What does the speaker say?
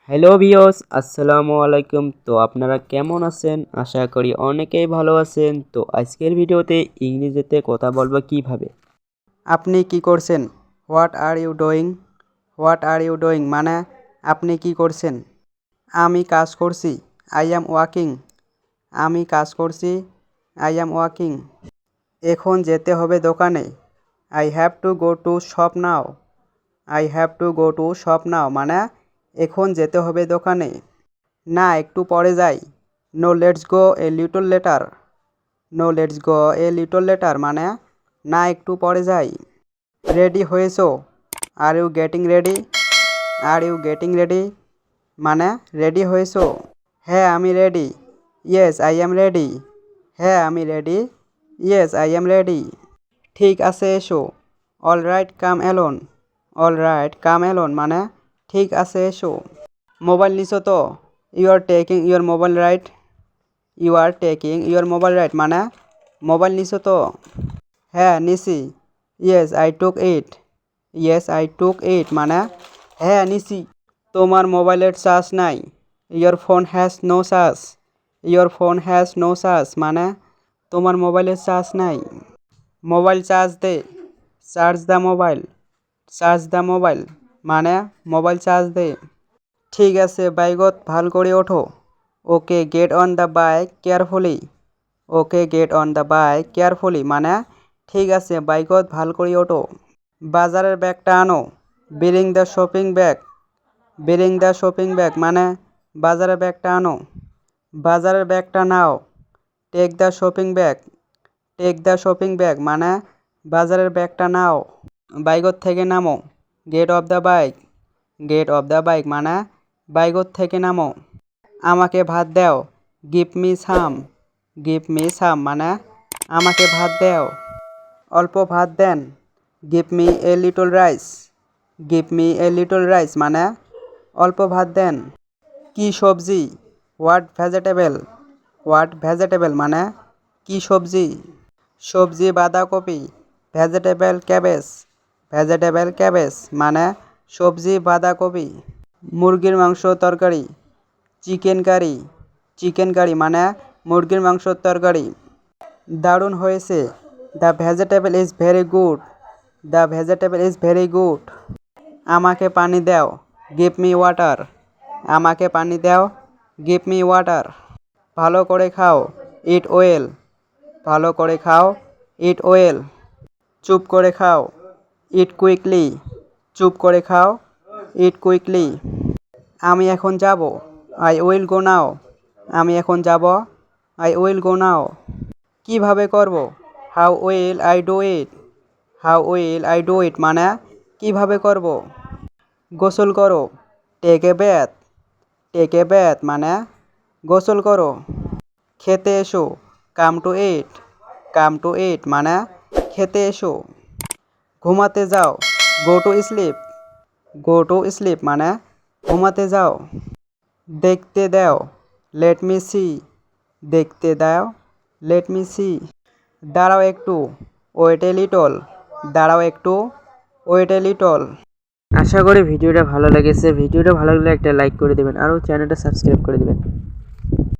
Hello viewers, আসসালামু আলাইকুম। তো আপনারা কেমন আছেন? আশা করি অনেকেই ভালো আছেন। তো আজকের ভিডিওতে ইংরেজিতে কথা বলবো কিভাবে। আপনি কি করছেন? What are you doing? What are you doing মানে আপনি কি করছেন? আমি কাজ করছি। I am working. আমি কাজ করছি। I am working. এখন যেতে হবে দোকানে। I have to go to shop now. I have to go to shop now মানে এখন যেতে হবে দোকানে। না, একটু পরে যাই। No let's go a little later. No let's go a little later মানে না, একটু পরে যাই। রেডি হয়েছো? Are you getting ready? Are you getting ready মানে রেডি হয়েছো? হ্যাঁ, আমি ready. Yes I am ready. হ্যাঁ, আমি ready. Yes I am ready. ঠিক আছে, এসো। All right come alone. All right come alone মানে ঠিক আছে, এসো। মোবাইল নিছো তো? You are taking your mobile right. You are taking your mobile right মানে মোবাইল নিছো তো? হ্যাঁ, নিছি। Yes I took it. Yes I took it মানে হ্যাঁ, নিছি। তোমার মোবাইলের চার্জ নাই। Your phone has no charge. Your phone has no charge মানে তোমার মোবাইলের চার্জ নাই। মোবাইল চার্জ দে। Charge the mobile. Charge the mobile মানে মোবাইল চার্জ দে। ঠিক আছে, বাইকত ভাল করে ওঠো। Okay get on the bike carefully. Okay get on the bike carefully মানে ঠিক আছে, বাইকত ভাল করে ওঠো। বাজারের ব্যাগটা আনো। Bring the shopping bag. Bring the shopping bag মানে বাজারের ব্যাগটা আনো। বাজারের ব্যাগটা নাও। Take the shopping bag. Take the shopping bag মানে বাজারের ব্যাগটা নাও। বাইকত থেকে নামো। Get off the bike. Get off the bike মানে বাইকত থেকে নামো। আমাকে ভাত দাও। Give me some. Give me some মানে আমাকে ভাত দাও। অল্প ভাত দেন। Give me a little rice. Give me a little rice মানে অল্প ভাত দেন। কি সবজি? What vegetable. হোয়াট ভেজিটেবল মানে কি সবজি? সবজি বাঁধাকপি। Vegetable cabbage. ভেজিটেবল ক্যাবেজ মানে সবজি বাঁধাকপি। মুরগির মাংস তরকারি। Chicken curry. চিকেন কারি মানে মুরগির মাংসর তরকারি। দারুণ হয়েছে। The vegetable is very good. The vegetable is very good. আমাকে পানি দাও। Give me water. আমাকে পানি দাও। Give me water. ভালো করে খাও। ইট ওয়েল। ভালো করে খাও। ইট ওয়েল। চুপ করে খাও। It quickly. চুপ করে খাও। It quickly. আমি এখন যাব। আই উইল গো নাও। আমি এখন যাব। আই উইল গো নাও। কিভাবে করব? How will I do it. How will I do it মানে কিভাবে করব? গোসল করো। Take a ব্যাথ। টেক এ ব্যাথ মানে গোসল করো। খেতে এসো। Come to it. Come to ইট মানে খেতে এসো। ঘুমাতে যাও। Go to sleep. Go to sleep মানে ঘুমাতে যাও। দেখতে দাও। Let me see. দেখতে দাও। Let me see. দাঁড়াও একটু। Wait a little. দাঁড়াও একটু। Wait a little. আশা করি ভিডিওটা ভালো লেগেছে। ভিডিওটা ভালো লাগলে একটা লাইক করে দেবেন, আরও চ্যানেলটা সাবস্ক্রাইব করে দেবেন।